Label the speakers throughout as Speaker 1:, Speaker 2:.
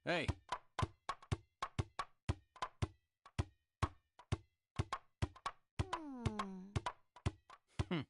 Speaker 1: Hey. Hmm.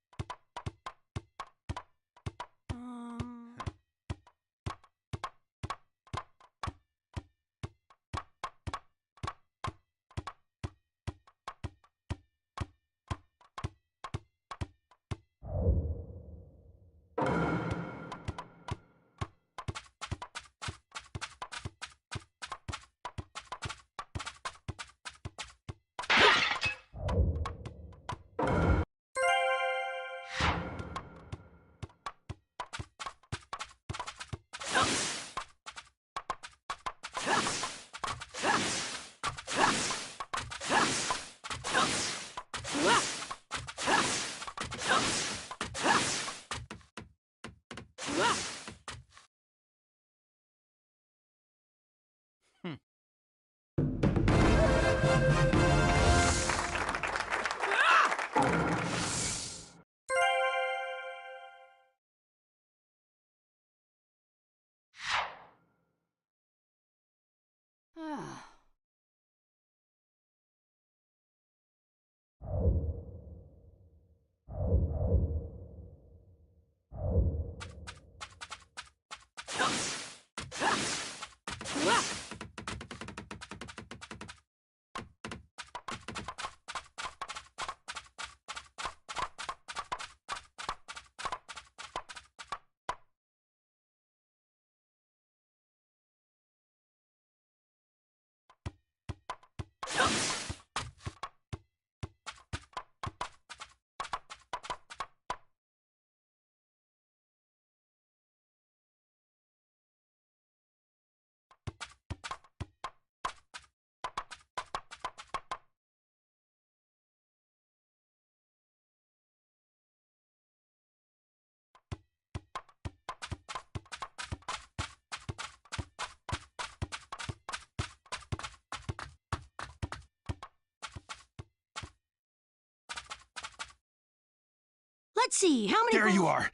Speaker 2: Let's see, how many
Speaker 1: There you are!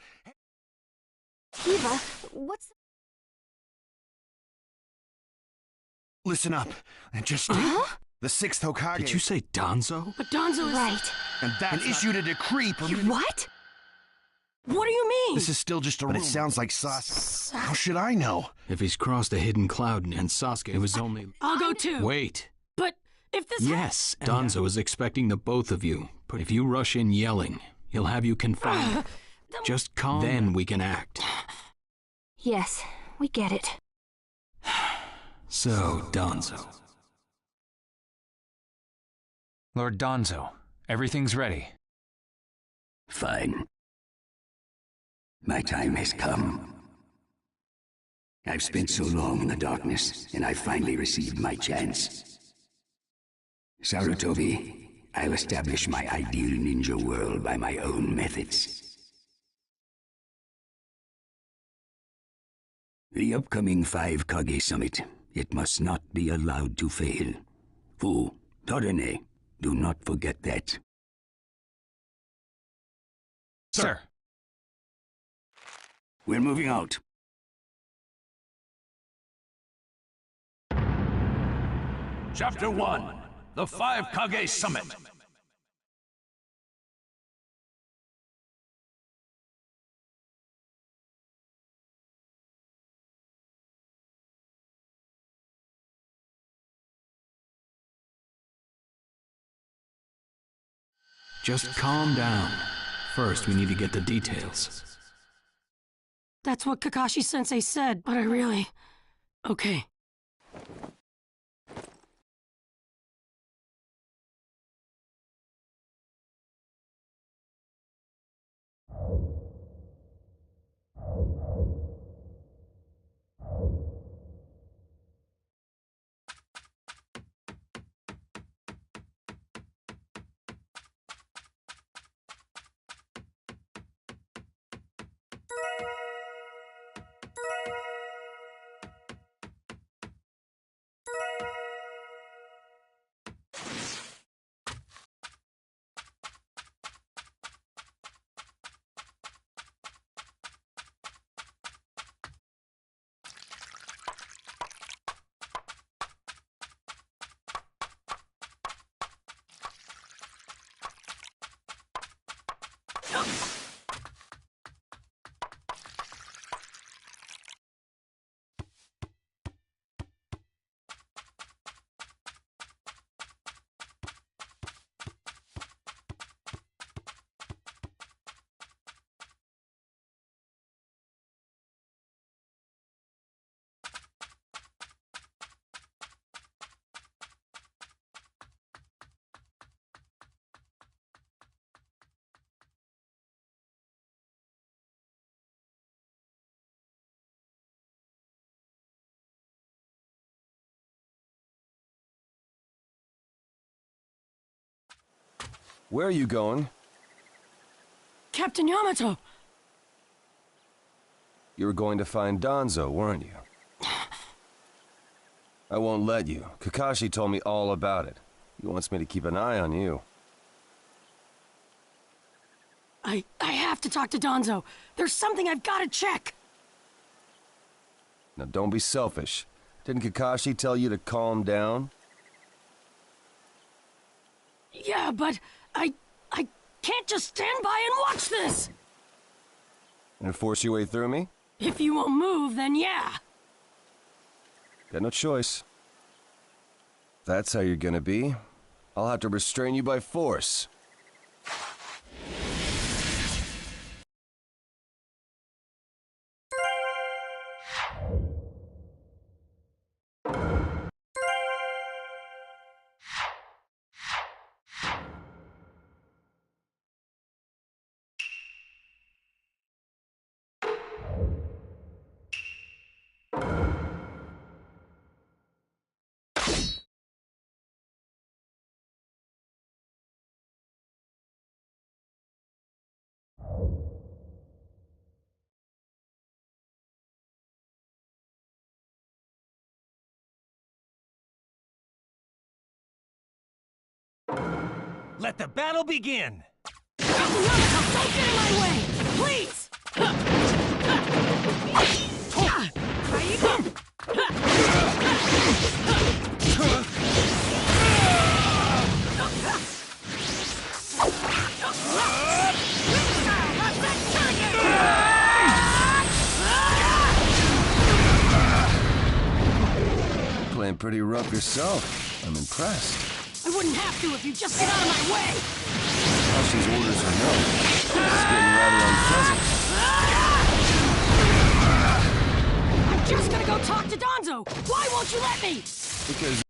Speaker 2: Kiva, what's...
Speaker 1: Listen up, and just the sixth Hokage.
Speaker 3: Did you say Danzo?
Speaker 2: But Danzo is... Right.
Speaker 1: And that's issued a decree permitting...
Speaker 2: What? What do you mean?
Speaker 1: This is still just a rumor. But it sounds like Sasuke. How should I know?
Speaker 3: If he's crossed a hidden cloud and Sasuke, it was only...
Speaker 2: I'll go too.
Speaker 3: Wait.
Speaker 2: But if this...
Speaker 3: Yes, Danzo is expecting the both of you. But if you rush in yelling, he'll have you confined. Just calm. Then we can act.
Speaker 2: Yes, we get it.
Speaker 3: So, Danzo.
Speaker 4: Lord Danzo, everything's ready.
Speaker 5: Fine. My time has come. I've spent so long in the darkness, and I've finally received my chance. Sarutobi, I'll establish my ideal ninja world by my own methods. The upcoming 5 Kage Summit, it must not be allowed to fail. Fu, Torene, do not forget that.
Speaker 4: Sir.
Speaker 5: We're moving out.
Speaker 6: Chapter 1, the 5 Kage Summit.
Speaker 3: Just calm down. First, we need to get the details.
Speaker 2: That's what Kakashi-sensei said, but I really... Okay.
Speaker 1: Where are you going?
Speaker 2: Captain Yamato!
Speaker 1: You were going to find Danzo, weren't you? I won't let you. Kakashi told me all about it. He wants me to keep an eye on you.
Speaker 2: I have to talk to Danzo. There's something I've got to check.
Speaker 1: Now don't be selfish. Didn't Kakashi tell you to calm down?
Speaker 2: Yeah, but I can't just stand by and watch this!
Speaker 1: And force your way through me?
Speaker 2: If you won't move, then yeah.
Speaker 1: Got no choice. If that's how you're gonna be, I'll have to restrain you by force.
Speaker 6: Let the battle begin!
Speaker 2: Captain Yamato, don't get in my way! Please!
Speaker 1: Playing pretty rough yourself. I'm impressed.
Speaker 2: I wouldn't have to if you just get out of my way!
Speaker 1: Kashi's orders are no. This is getting rather unpleasant.
Speaker 2: I'm just gonna go talk to Danzo! Why won't you let me?
Speaker 1: Because you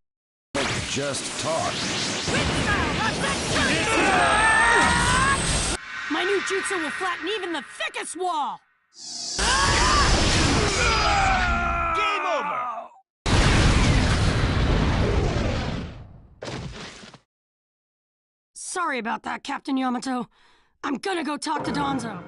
Speaker 1: don't just talk.
Speaker 2: My new jutsu will flatten even the thickest wall!
Speaker 6: Game over!
Speaker 2: Sorry about that, Captain Yamato. I'm gonna go talk to Danzo.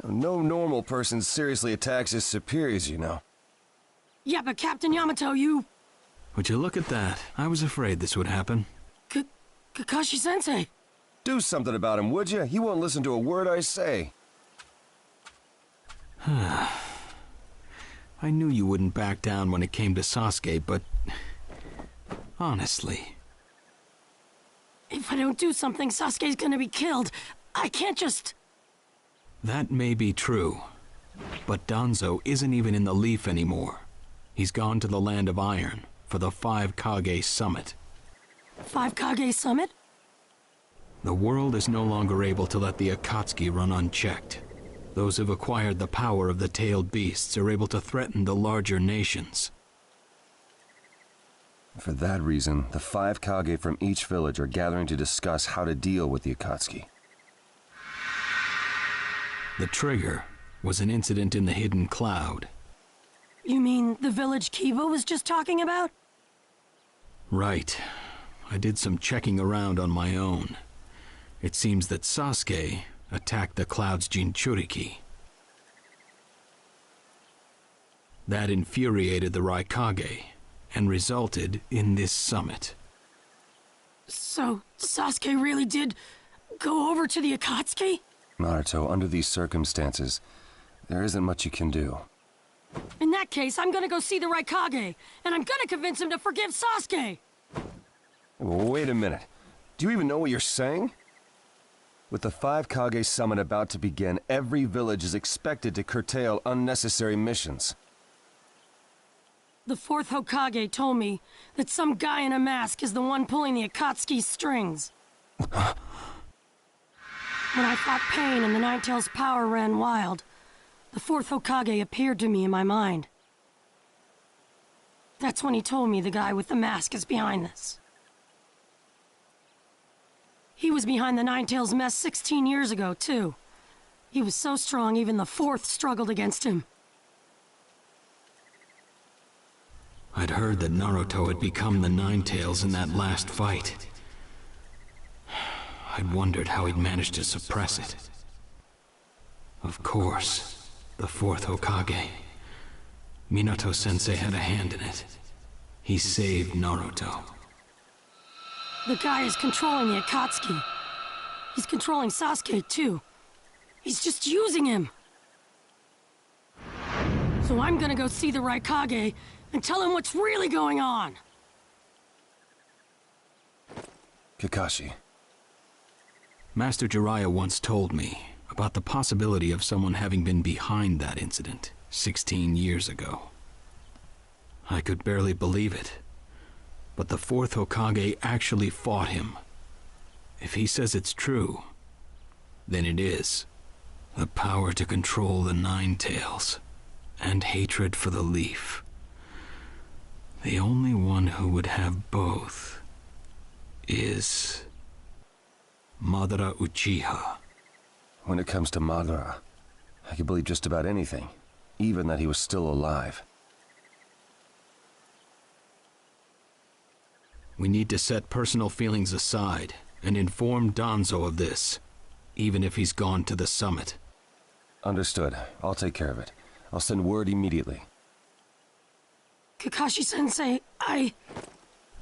Speaker 1: No normal person seriously attacks his superiors, you know.
Speaker 2: Yeah, but Captain Yamato, you...
Speaker 3: Would you look at that? I was afraid this would happen.
Speaker 2: Kakashi-sensei.
Speaker 1: Do something about him, would you? He won't listen to a word I say.
Speaker 3: I knew you wouldn't back down when it came to Sasuke, but... honestly...
Speaker 2: If I don't do something, Sasuke's gonna be killed. I can't just...
Speaker 3: That may be true, but Danzo isn't even in the Leaf anymore. He's gone to the Land of Iron for the 5 Kage Summit.
Speaker 2: 5 Kage Summit?
Speaker 3: The world is no longer able to let the Akatsuki run unchecked. Those who've acquired the power of the tailed beasts are able to threaten the larger nations.
Speaker 1: For that reason, the 5 Kage from each village are gathering to discuss how to deal with the Akatsuki.
Speaker 3: The trigger was an incident in the Hidden Cloud.
Speaker 2: You mean the village Kiba was just talking about?
Speaker 3: Right. I did some checking around on my own. It seems that Sasuke attacked the Cloud's Jinchuriki. That infuriated the Raikage and resulted in this summit.
Speaker 2: So, Sasuke really did go over to the Akatsuki?
Speaker 1: Naruto, under these circumstances, there isn't much you can do.
Speaker 2: In that case, I'm gonna go see the Raikage, and I'm gonna convince him to forgive Sasuke!
Speaker 1: Wait a minute. Do you even know what you're saying? With the 5 Kage summit about to begin, every village is expected to curtail unnecessary missions.
Speaker 2: The fourth Hokage told me that some guy in a mask is the one pulling the Akatsuki's strings. When I fought Pain and the Ninetales' power ran wild, the fourth Hokage appeared to me in my mind. That's when he told me the guy with the mask is behind this. He was behind the Ninetales' mess 16 years ago, too. He was so strong even the fourth struggled against him.
Speaker 3: I'd heard that Naruto had become the Ninetales in that last fight. I'd wondered how he'd managed to suppress it. Of course, the fourth Hokage. Minato-sensei had a hand in it. He saved Naruto.
Speaker 2: The guy is controlling the Akatsuki. He's controlling Sasuke, too. He's just using him. So I'm gonna go see the Raikage and tell him what's really going on.
Speaker 1: Kakashi.
Speaker 3: Master Jiraiya once told me about the possibility of someone having been behind that incident 16 years ago. I could barely believe it, but the fourth Hokage actually fought him. If he says it's true, then it is. The power to control the Ninetales, and hatred for the Leaf. The only one who would have both is Madara Uchiha.
Speaker 1: When it comes to Madara, I can believe just about anything, even that he was still alive.
Speaker 3: We need to set personal feelings aside and inform Danzo of this, even if he's gone to the summit.
Speaker 1: Understood. I'll take care of it. I'll send word immediately.
Speaker 2: Kakashi-sensei,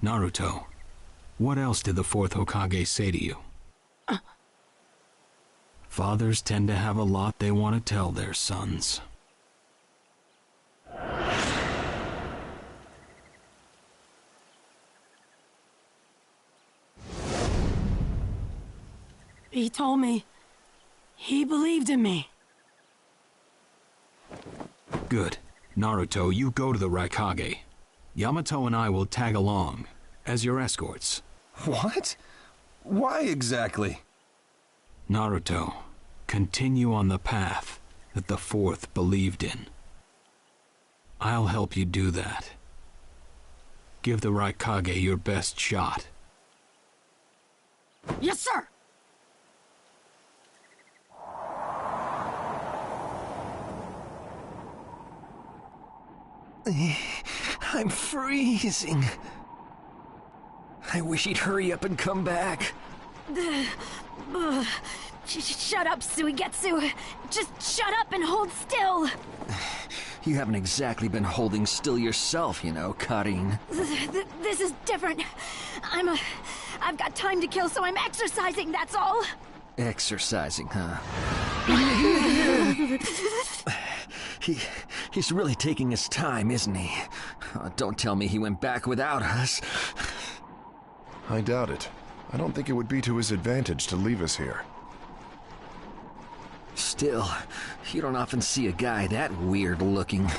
Speaker 3: Naruto, what else did the fourth Hokage say to you? Fathers tend to have a lot they want to tell their sons.
Speaker 2: He told me he believed in me.
Speaker 3: Good. Naruto, you go to the Raikage. Yamato and I will tag along as your escorts.
Speaker 1: What? Why exactly?
Speaker 3: Naruto, continue on the path that the fourth believed in. I'll help you do that. Give the Raikage your best shot.
Speaker 2: Yes, sir!
Speaker 7: I'm freezing. I wish he'd hurry up and come back.
Speaker 8: Shut up, Suigetsu. Just shut up and hold still.
Speaker 7: You haven't exactly been holding still yourself, you know, Karin.
Speaker 8: This is different. I've got time to kill, so I'm exercising, that's all.
Speaker 7: Exercising, huh? He's really taking his time, isn't he? Oh, don't tell me he went back without us.
Speaker 9: I doubt it. I don't think it would be to his advantage to leave us here.
Speaker 7: Still, you don't often see a guy that weird looking.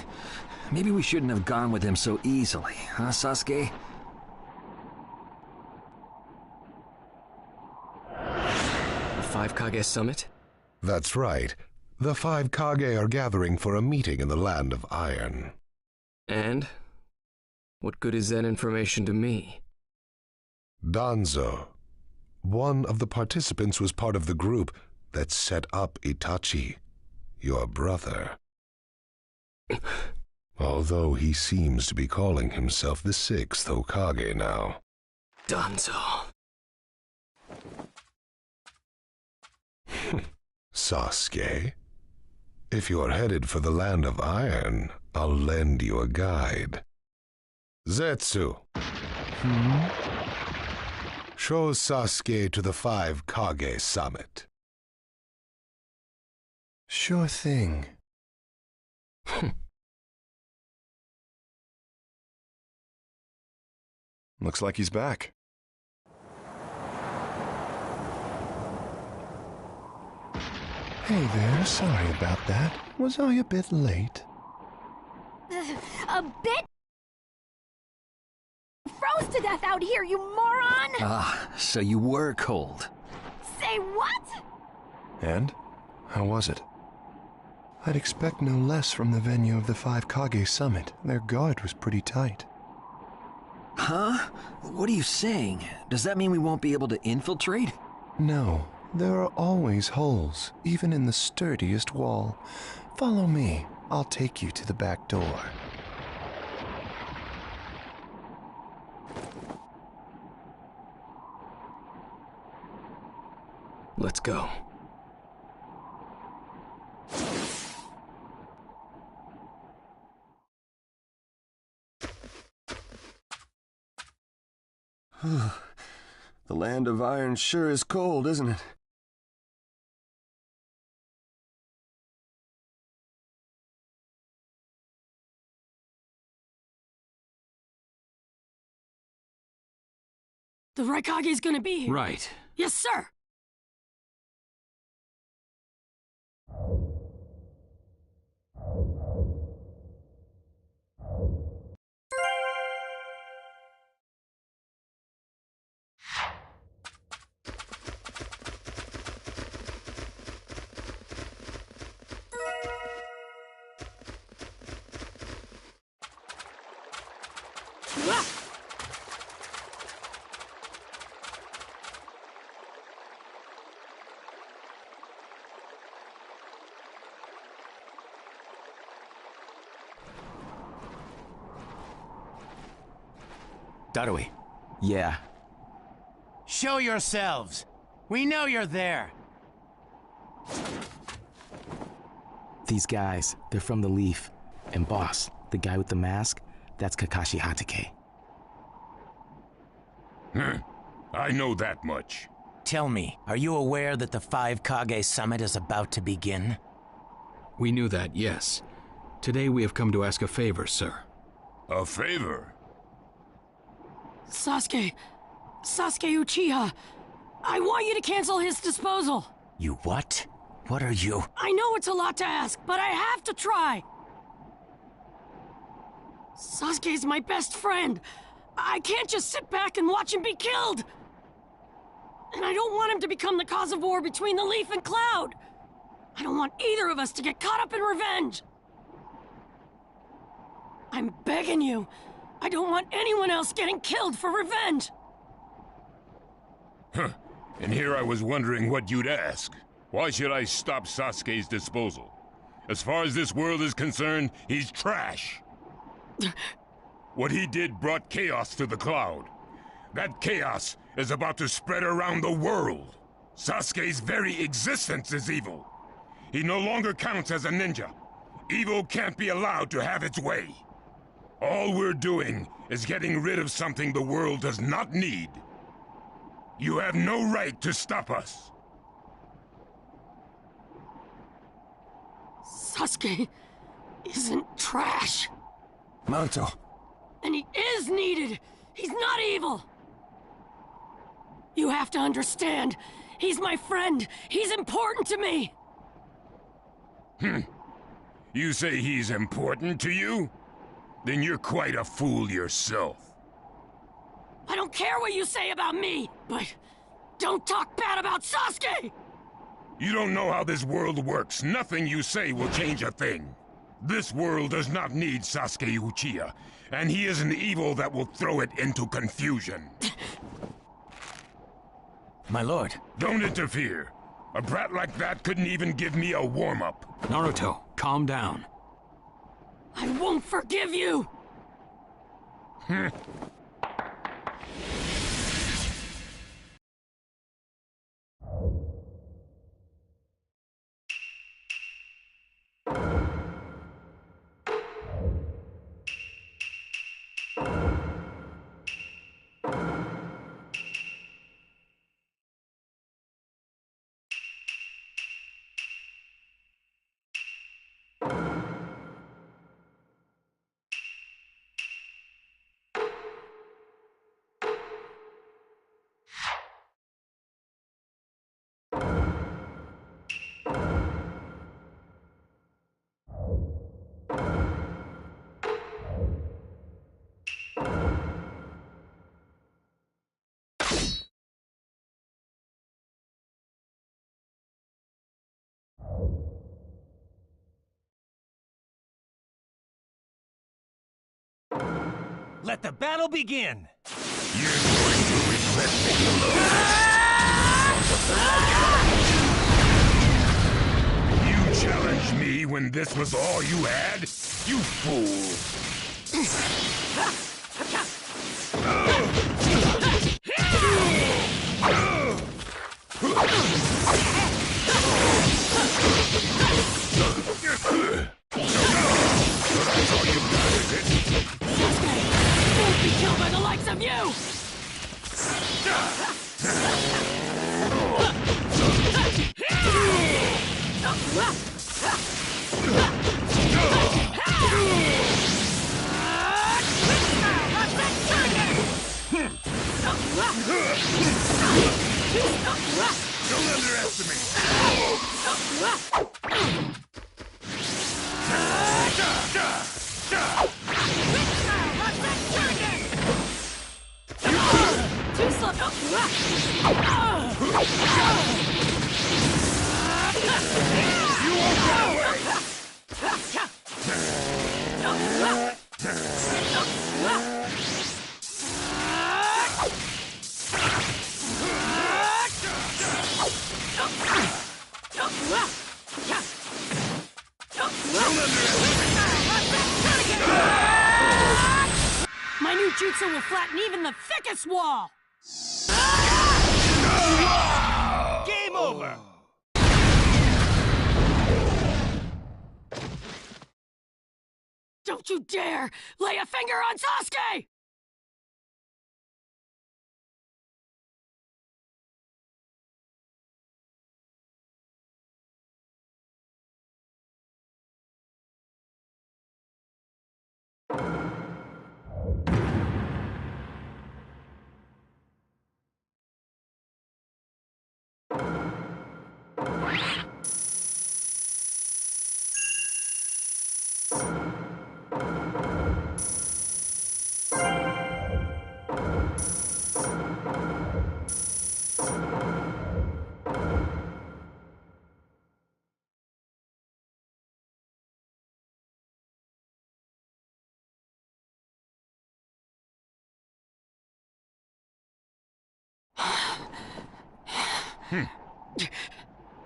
Speaker 7: Maybe we shouldn't have gone with him so easily, huh, Sasuke?
Speaker 10: The Five Kage Summit?
Speaker 11: That's right. The Five Kage are gathering for a meeting in the Land of Iron.
Speaker 10: And? What good is that information to me?
Speaker 11: Danzo, one of the participants, was part of the group that set up Itachi, your brother. Although he seems to be calling himself the sixth Hokage now.
Speaker 10: Danzo.
Speaker 11: Sasuke, if you're headed for the Land of Iron, I'll lend you a guide. Zetsu. Show Sasuke to the Five Kage Summit.
Speaker 9: Sure thing. Looks like he's back. Hey there, sorry about that. Was I a bit late?
Speaker 8: A bit? froze to death out here, you moron!
Speaker 7: Ah, so you were cold.
Speaker 8: Say what?
Speaker 9: And? How was it? I'd expect no less from the venue of the Five Kage Summit. Their guard was pretty tight.
Speaker 7: Huh? What are you saying? Does that mean we won't be able to infiltrate?
Speaker 9: No, there are always holes, even in the sturdiest wall. Follow me. I'll take you to the back door.
Speaker 10: Let's go.
Speaker 1: The land of iron sure is cold, isn't it?
Speaker 2: The Raikage's gonna be here.
Speaker 3: Right.
Speaker 2: Yes, sir. Ah!
Speaker 12: Darui. Yeah. Show yourselves. We know you're there.
Speaker 13: These guys, they're from the Leaf. And boss, the guy with the mask, that's Kakashi Hatake.
Speaker 6: I know that much.
Speaker 12: Tell me, are you aware that the Five Kage Summit is about to begin?
Speaker 3: We knew that, yes. Today we have come to ask a favor, sir.
Speaker 6: A favor?
Speaker 2: Sasuke Uchiha, I want you to cancel his disposal.
Speaker 12: You what? What are you?
Speaker 2: I know it's a lot to ask, but I have to try. Sasuke's my best friend. I can't just sit back and watch him be killed. And I don't want him to become the cause of war between the Leaf and Cloud. I don't want either of us to get caught up in revenge. I'm begging you. I don't want anyone else getting killed for revenge.
Speaker 6: Huh. And here I was wondering what you'd ask. Why should I stop Sasuke's disposal? As far as this world is concerned, he's trash. What he did brought chaos to the Cloud. That chaos is about to spread around the world. Sasuke's very existence is evil. He no longer counts as a ninja. Evil can't be allowed to have its way. All we're doing is getting rid of something the world does not need. You have no right to stop us.
Speaker 2: Sasuke isn't trash.
Speaker 12: Naruto.
Speaker 2: And he is needed. He's not evil. You have to understand. He's my friend. He's important to me.
Speaker 6: You say he's important to you? Then you're quite a fool yourself.
Speaker 2: I don't care what you say about me, but don't talk bad about Sasuke!
Speaker 6: You don't know how this world works. Nothing you say will change a thing. This world does not need Sasuke Uchiha, and he is an evil that will throw it into confusion.
Speaker 12: My lord.
Speaker 6: Don't interfere. A brat like that couldn't even give me a warm-up.
Speaker 3: Naruto, calm down.
Speaker 2: I won't forgive you!
Speaker 14: Let the battle begin!
Speaker 6: You're going to regret making You challenged me when this was all you had? You fool!
Speaker 2: Won't be killed by the likes of you!
Speaker 6: Don't underestimate!
Speaker 2: Too slow!
Speaker 6: You won't get away!
Speaker 2: My new jutsu will flatten even the thickest wall!
Speaker 14: Game over!
Speaker 2: Don't you dare lay a finger on Sasuke!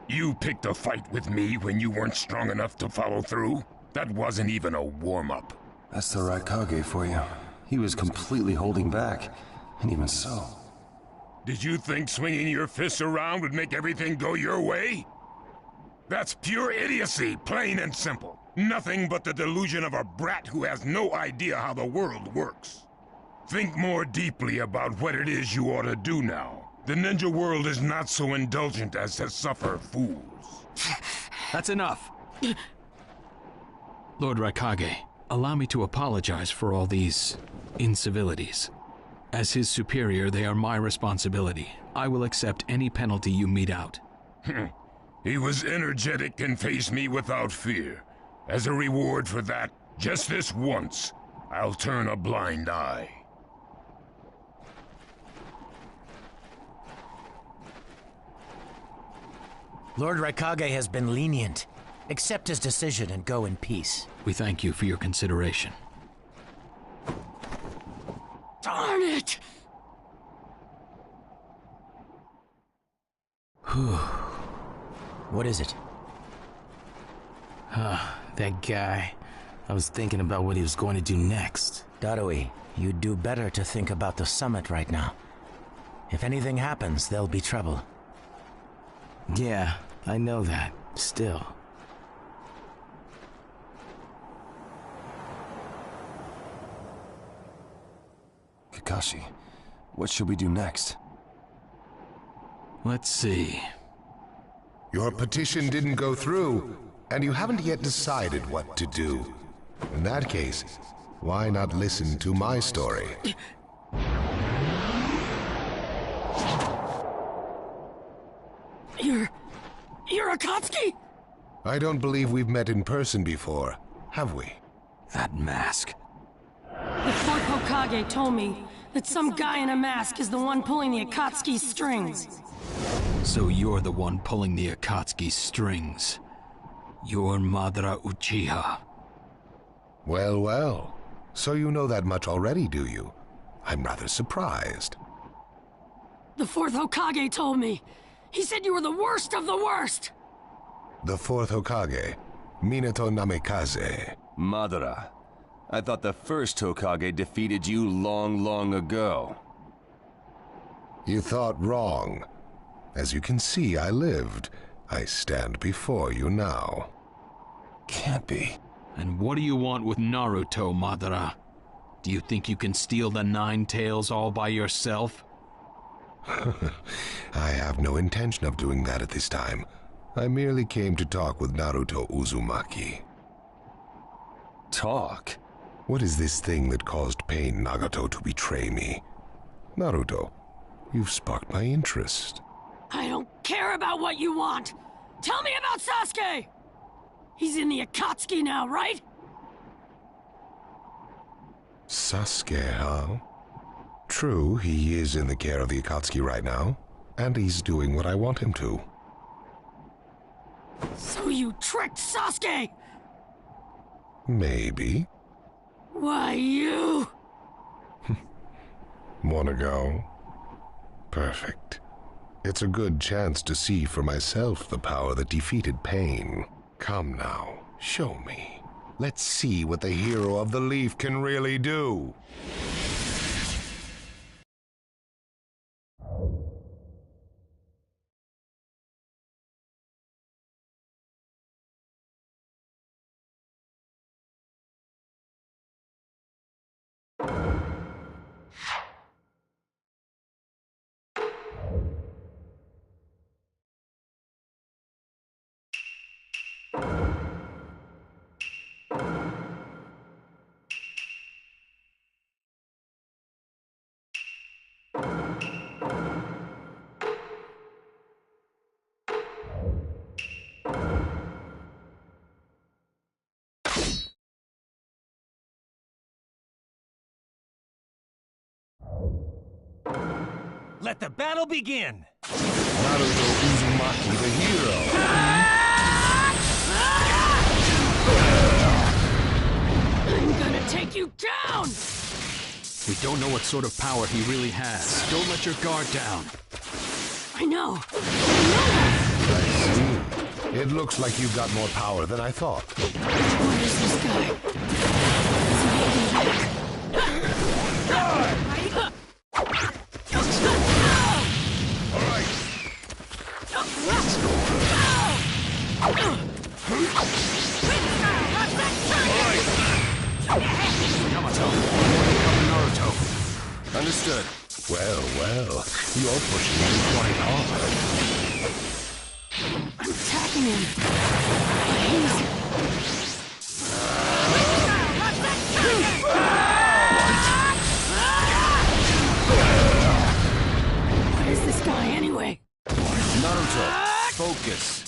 Speaker 6: You picked a fight with me when you weren't strong enough to follow through? That wasn't even a warm-up.
Speaker 1: That's the Raikage for you. He was completely holding back. And even so...
Speaker 6: Did you think swinging your fists around would make everything go your way? That's pure idiocy, plain and simple. Nothing but the delusion of a brat who has no idea how the world works. Think more deeply about what it is you ought to do now. The ninja world is not so indulgent as to suffer fools.
Speaker 3: That's enough. Lord Raikage, allow me to apologize for all these incivilities. As his superior, they are my responsibility. I will accept any penalty you mete out.
Speaker 6: He was energetic and faced me without fear. As a reward for that, just this once, I'll turn a blind eye.
Speaker 12: Lord Raikage has been lenient. Accept his decision and go in peace.
Speaker 3: We thank you for your consideration.
Speaker 2: Darn it!
Speaker 12: What is it?
Speaker 13: That guy. I was thinking about what he was going to do next.
Speaker 12: Darui, you'd do better to think about the summit right now. If anything happens, there'll be trouble.
Speaker 13: Yeah, I know that. Still.
Speaker 1: Kakashi, what should we do next?
Speaker 3: Let's see.
Speaker 11: Your petition didn't go through, and you haven't yet decided what to do. In that case, why not listen to my story?
Speaker 2: You're Akatsuki?
Speaker 11: I don't believe we've met in person before, have we?
Speaker 1: That mask.
Speaker 2: The fourth Hokage told me that some guy in a mask is the one pulling the Akatsuki's strings.
Speaker 3: So you're the one pulling the Akatsuki's strings. You're Madara Uchiha.
Speaker 11: Well, well. So you know that much already, do you? I'm rather surprised.
Speaker 2: The fourth Hokage told me. He said you were the worst of the worst!
Speaker 11: The fourth Hokage, Minato Namikaze.
Speaker 1: Madara, I thought the first Hokage defeated you long, long ago.
Speaker 11: You thought wrong. As you can see, I lived. I stand before you now.
Speaker 1: Can't be.
Speaker 3: And what do you want with Naruto, Madara? Do you think you can steal the Nine Tails all by yourself?
Speaker 11: I have no intention of doing that at this time. I merely came to talk with Naruto Uzumaki.
Speaker 1: Talk?
Speaker 11: What is this thing that caused Pain Nagato to betray me? Naruto, you've sparked my interest.
Speaker 2: I don't care about what you want! Tell me about Sasuke! He's in the Akatsuki now, right?
Speaker 11: Sasuke, huh? True, he is in the care of the Akatsuki right now, and he's doing what I want him to.
Speaker 2: So you tricked Sasuke!
Speaker 11: Maybe.
Speaker 2: Why, you...
Speaker 11: Wanna go? Perfect. It's a good chance to see for myself the power that defeated Pain. Come now, show me. Let's see what the hero of the leaf can really do.
Speaker 14: Let the battle begin!
Speaker 11: Naruto Uzumaki, the hero!
Speaker 2: I'm gonna take you down!
Speaker 3: We don't know what sort of power he really has. Don't let your guard down.
Speaker 2: I know.
Speaker 11: I see. It looks like you've got more power than I thought.
Speaker 2: What is this guy? Is he holding back?
Speaker 3: Yamato, Naruto.
Speaker 1: Understood.
Speaker 11: Well, well, you're pushing him quite hard.
Speaker 2: I'm attacking him. What is this guy anyway?
Speaker 1: Naruto, focus.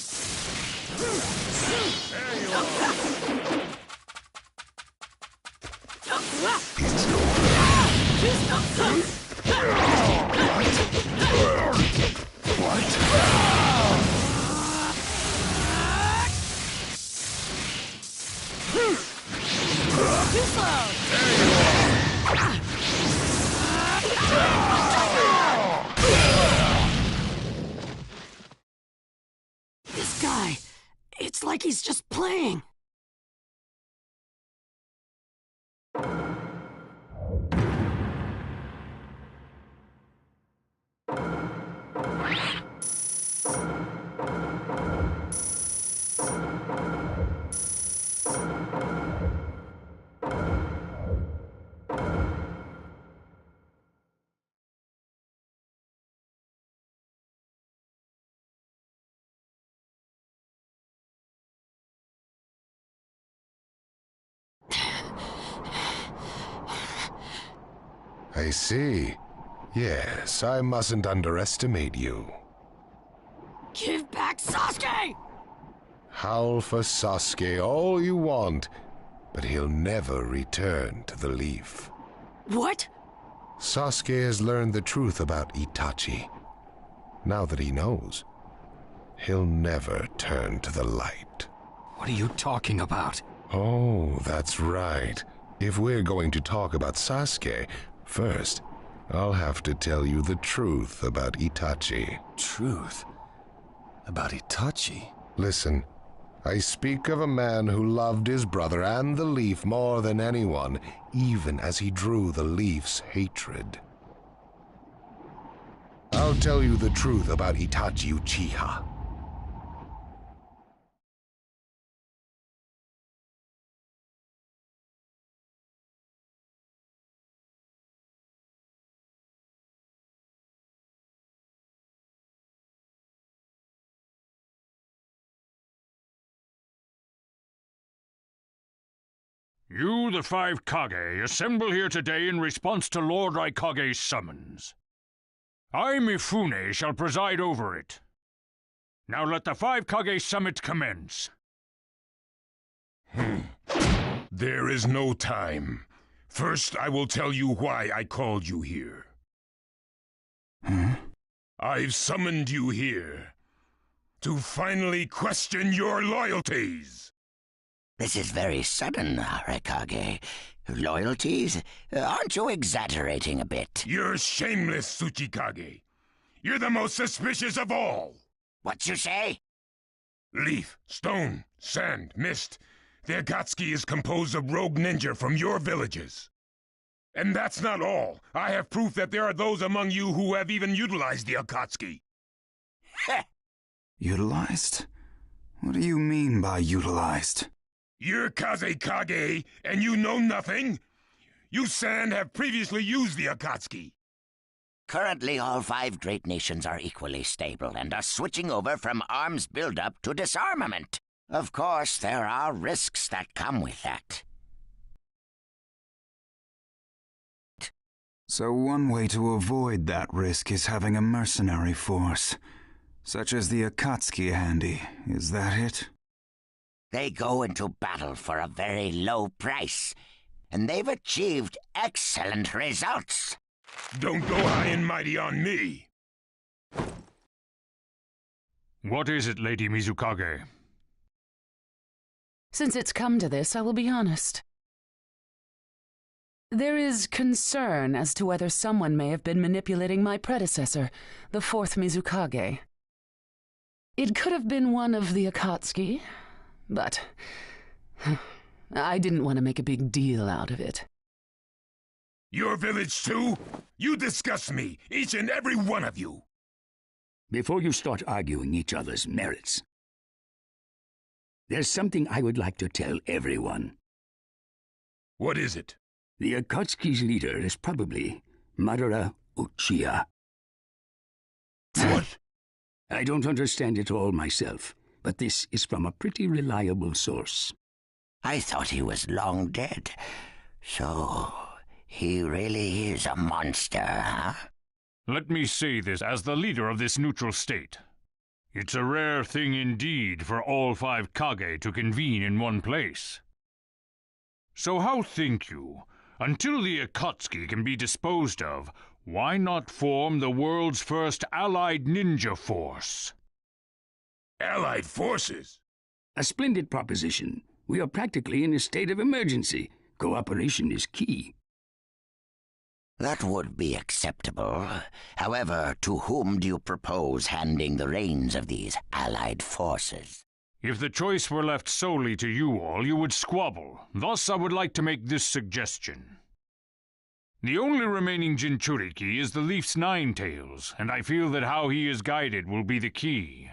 Speaker 2: This guy, it's like he's just playing.
Speaker 11: I see. Yes, I mustn't underestimate you.
Speaker 2: Give back Sasuke!
Speaker 11: Howl for Sasuke all you want, but he'll never return to the leaf.
Speaker 2: What?
Speaker 11: Sasuke has learned the truth about Itachi. Now that he knows, he'll never turn to the light.
Speaker 3: What are you talking about?
Speaker 11: Oh, that's right. If we're going to talk about Sasuke, first, I'll have to tell you the truth about Itachi.
Speaker 1: Truth? About Itachi?
Speaker 11: Listen, I speak of a man who loved his brother and the Leaf more than anyone, even as he drew the Leaf's hatred. I'll tell you the truth about Itachi Uchiha.
Speaker 15: You, the five Kage, assemble here today in response to Lord Raikage's summons. I, Mifune, shall preside over it. Now let the five Kage summit commence.
Speaker 6: There is no time. First, I will tell you why I called you here. I've summoned you here to finally question your loyalties.
Speaker 5: This is very sudden, Raikage. Loyalties? Aren't you exaggerating a bit?
Speaker 6: You're shameless, Tsuchikage. You're the most suspicious of all.
Speaker 5: What you say?
Speaker 6: Leaf, stone, sand, mist. The Akatsuki is composed of rogue ninja from your villages. And that's not all. I have proof that there are those among you who have even utilized the Akatsuki.
Speaker 16: Utilized? What do you mean by utilized?
Speaker 6: You're Kazekage, and you know nothing? You Sand have previously used the Akatsuki.
Speaker 5: Currently, all five great nations are equally stable and are switching over from arms buildup to disarmament. Of course, there are risks that come with that.
Speaker 16: So one way to avoid that risk is having a mercenary force, such as the Akatsuki handy. Is that it?
Speaker 5: They go into battle for a very low price, and they've achieved excellent results.
Speaker 6: Don't go high and mighty on me.
Speaker 15: What is it, Lady Mizukage?
Speaker 17: Since it's come to this, I will be honest. There is concern as to whether someone may have been manipulating my predecessor, the fourth Mizukage. It could have been one of the Akatsuki, but I didn't want to make a big deal out of it.
Speaker 6: Your village too? You disgust me, each and every one of you.
Speaker 5: Before you start arguing each other's merits, there's something I would like to tell everyone.
Speaker 6: What is it?
Speaker 5: The Akatsuki's leader is probably Madara Uchiha.
Speaker 6: What?
Speaker 5: I don't understand it all myself, but this is from a pretty reliable source. I thought he was long dead. So, he really is a monster, huh?
Speaker 15: Let me say this as the leader of this neutral state. It's a rare thing indeed for all five Kage to convene in one place. So how think you, until the Akatsuki can be disposed of, why not form the world's first allied ninja force?
Speaker 6: Allied forces?
Speaker 5: A splendid proposition. We are practically in a state of emergency. Cooperation is key. That would be acceptable. However, to whom do you propose handing the reins of these allied forces?
Speaker 15: If the choice were left solely to you all, you would squabble. Thus, I would like to make this suggestion. The only remaining Jinchuriki is the Leaf's Nine Tails, and I feel that how he is guided will be the key.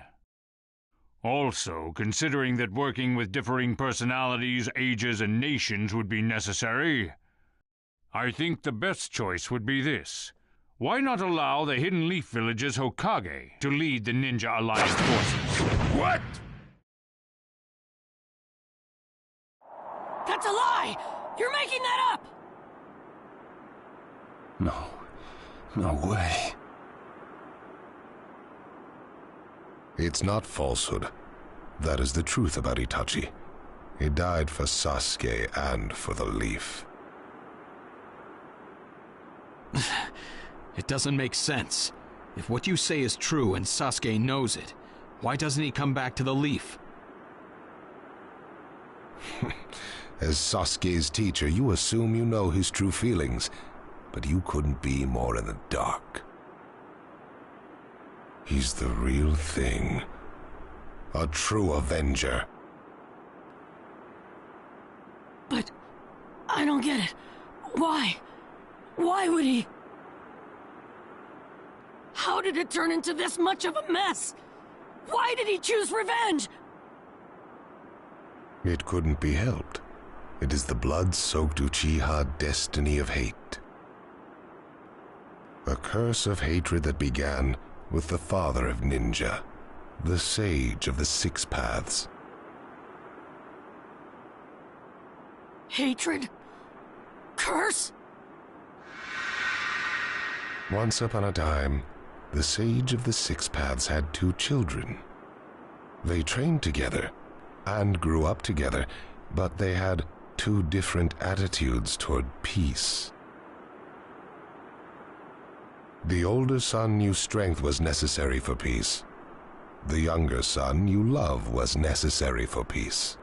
Speaker 15: Also, considering that working with differing personalities, ages, and nations would be necessary, I think the best choice would be this. Why not allow the Hidden Leaf Village's Hokage to lead the Ninja Alliance forces?
Speaker 6: What?
Speaker 2: That's a lie! You're making that up!
Speaker 1: No way.
Speaker 11: It's not falsehood. That is the truth about Itachi. He died for Sasuke and for the Leaf.
Speaker 3: It doesn't make sense. If what you say is true and Sasuke knows it, why doesn't he come back to the Leaf?
Speaker 11: As Sasuke's teacher, you assume you know his true feelings, but you couldn't be more in the dark. He's the real thing. A true avenger.
Speaker 2: But I don't get it. Why? Why would he? How did it turn into this much of a mess? Why did he choose revenge?
Speaker 11: It couldn't be helped. It is the blood-soaked Uchiha destiny of hate. A curse of hatred that began with the father of ninja, the sage of the Six Paths.
Speaker 2: Hatred? Curse?
Speaker 11: Once upon a time, the sage of the Six Paths had 2 children. They trained together and grew up together, but they had 2 different attitudes toward peace. The older son knew strength was necessary for peace. The younger son knew love was necessary for peace.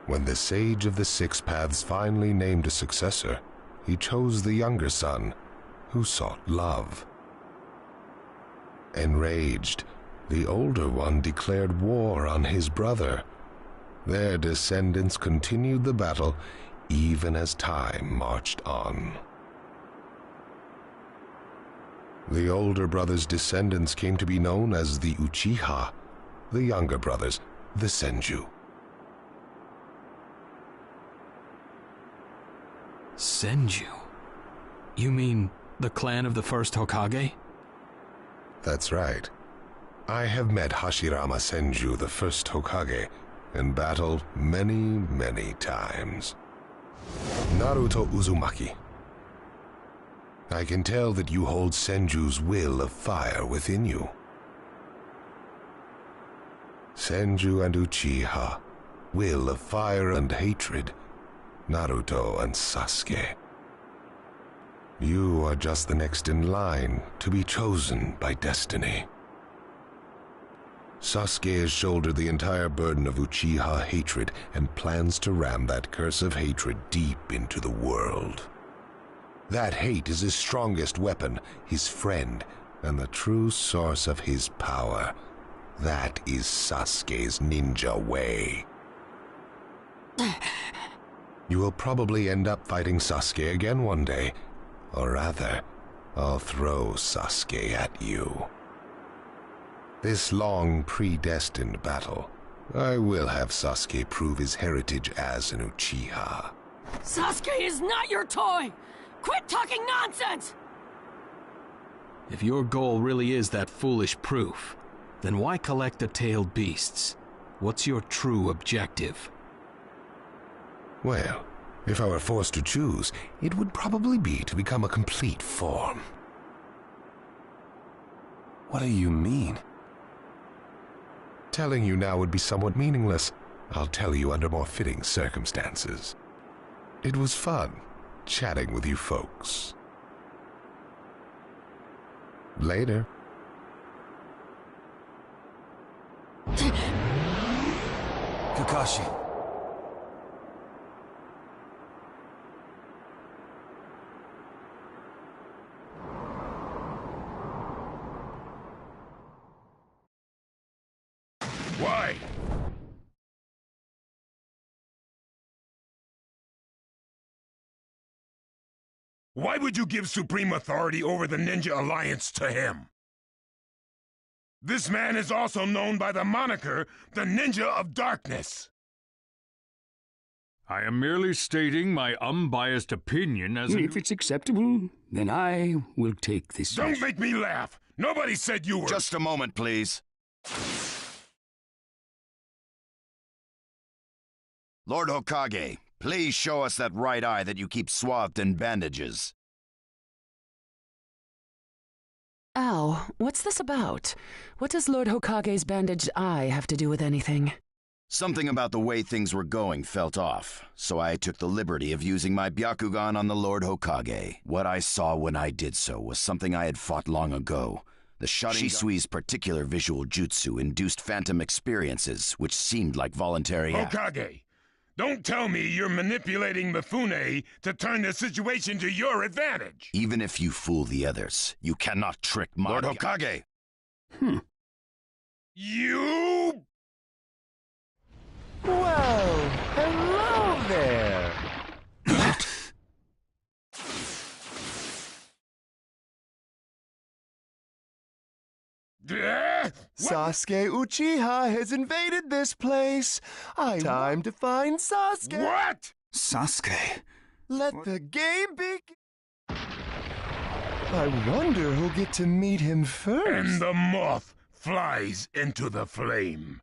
Speaker 11: When the sage of the Six Paths finally named a successor, he chose the younger son, who sought love. Enraged, the older one declared war on his brother. Their descendants continued the battle even as time marched on. The older brother's descendants came to be known as the Uchiha, the younger brothers, the Senju.
Speaker 3: Senju? You mean the clan of the first Hokage?
Speaker 11: That's right. I have met Hashirama Senju, the first Hokage, in battle many, many times. Naruto Uzumaki. I can tell that you hold Senju's will of fire within you. Senju and Uchiha, will of fire and hatred, Naruto and Sasuke. You are just the next in line to be chosen by destiny. Sasuke has shouldered the entire burden of Uchiha hatred and plans to ram that curse of hatred deep into the world. That hate is his strongest weapon, his friend, and the true source of his power. That is Sasuke's ninja way. You will probably end up fighting Sasuke again one day. Or rather, I'll throw Sasuke at you. This long, predestined battle, I will have Sasuke prove his heritage as an Uchiha.
Speaker 2: Sasuke is not your toy! Quit talking nonsense!
Speaker 3: If your goal really is that foolish proof, then why collect the tailed beasts? What's your true objective?
Speaker 11: Well, if I were forced to choose, it would probably be to become a complete form.
Speaker 1: What do you mean?
Speaker 11: Telling you now would be somewhat meaningless. I'll tell you under more fitting circumstances. It was fun chatting with you folks. Later.
Speaker 1: Kakashi.
Speaker 6: Why? Why would you give supreme authority over the Ninja Alliance to him? This man is also known by the moniker, the Ninja of Darkness.
Speaker 15: I am merely stating my unbiased opinion as
Speaker 5: If it's acceptable, then I will take this.
Speaker 6: Don't make me laugh! Nobody said you were—
Speaker 18: Just a moment, please. Lord Hokage, please show us that right eye that you keep swathed in bandages.
Speaker 17: Ow, what's this about? What does Lord Hokage's bandaged eye have to do with anything?
Speaker 18: Something about the way things were going felt off, so I took the liberty of using my Byakugan on the Lord Hokage. What I saw when I did so was something I had fought long ago. The Shisui's particular visual jutsu induced phantom experiences, which seemed like voluntary acts.
Speaker 6: Hokage! Don't tell me you're manipulating Mifune to turn the situation to your advantage.
Speaker 18: Even if you fool the others, you cannot trick my...
Speaker 5: Lord Hokage!
Speaker 6: You...
Speaker 19: Whoa! Hello there!
Speaker 9: Sasuke Uchiha has invaded this place. Time to find Sasuke.
Speaker 6: What?
Speaker 16: Sasuke?
Speaker 9: Let the game begin. I wonder who'll get to meet him first.
Speaker 6: And the moth flies into the flame.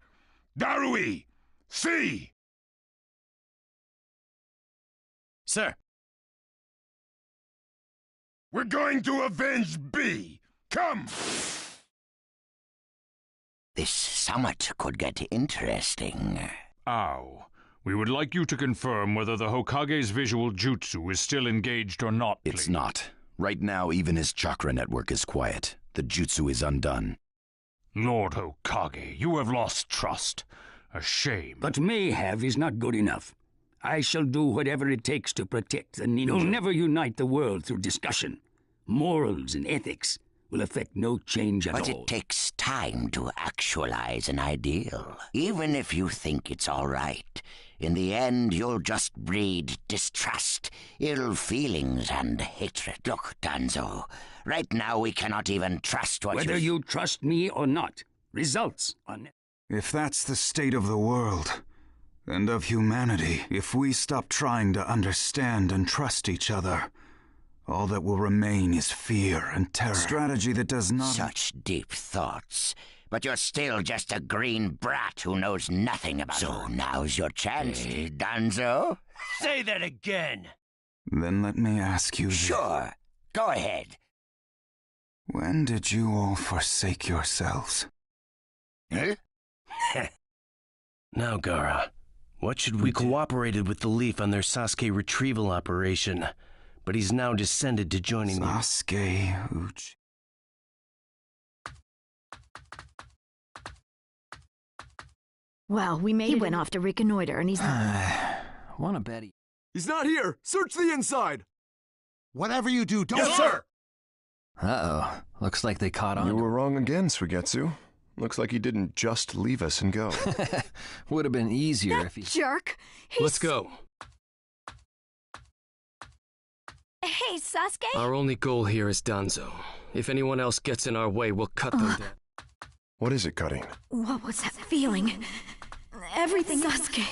Speaker 6: Darui! See!
Speaker 19: Sir.
Speaker 6: We're going to avenge B. Come!
Speaker 5: This summit could get interesting.
Speaker 15: Ow. We would like you to confirm whether the Hokage's visual jutsu is still engaged or not, please.
Speaker 18: It's not. Right now, even his chakra network is quiet. The jutsu is undone.
Speaker 15: Lord Hokage, you have lost trust. A shame.
Speaker 5: But may have is not good enough. I shall do whatever it takes to protect the ninja. You'll never unite the world through discussion. Morals and ethics will affect no change at all.
Speaker 12: But it takes time to actualize an ideal. Even if you think it's all right, in the end you'll just breed distrust, ill feelings, and hatred. Look, Danzo, right now we cannot even trust what
Speaker 5: Whether you trust me or not, results are...
Speaker 16: If that's the state of the world, and of humanity, if we stop trying to understand and trust each other, all that will remain is fear and terror. Strategy that does not...
Speaker 12: Such deep thoughts. But you're still just a green brat who knows nothing about it. So now's your chance, Danzo.
Speaker 14: Say that again.
Speaker 16: Then let me ask you this.
Speaker 12: Sure. Go ahead.
Speaker 16: When did you all forsake yourselves?
Speaker 12: Huh?
Speaker 19: Now, Gaara, what should we cooperated with the Leaf on their Sasuke retrieval operation, but he's now descended to joining the...
Speaker 16: Sasuke Uchi...
Speaker 8: Well, he went off to reconnoiter, and he's not...
Speaker 7: Wanna bet he...
Speaker 20: He's not here! Search the inside!
Speaker 21: Whatever you do, don't...
Speaker 6: Yes, sir!
Speaker 7: Uh-oh. Looks like they caught on.
Speaker 9: You were wrong again, Suigetsu. Looks like he didn't just leave us and go.
Speaker 7: Would have been easier if he...
Speaker 8: jerk!
Speaker 10: Let's go.
Speaker 8: Hey, Sasuke?
Speaker 10: Our only goal here is Danzo. If anyone else gets in our way, we'll cut them down.
Speaker 9: What is it, Cutting?
Speaker 8: What was that feeling? Everything... Sasuke.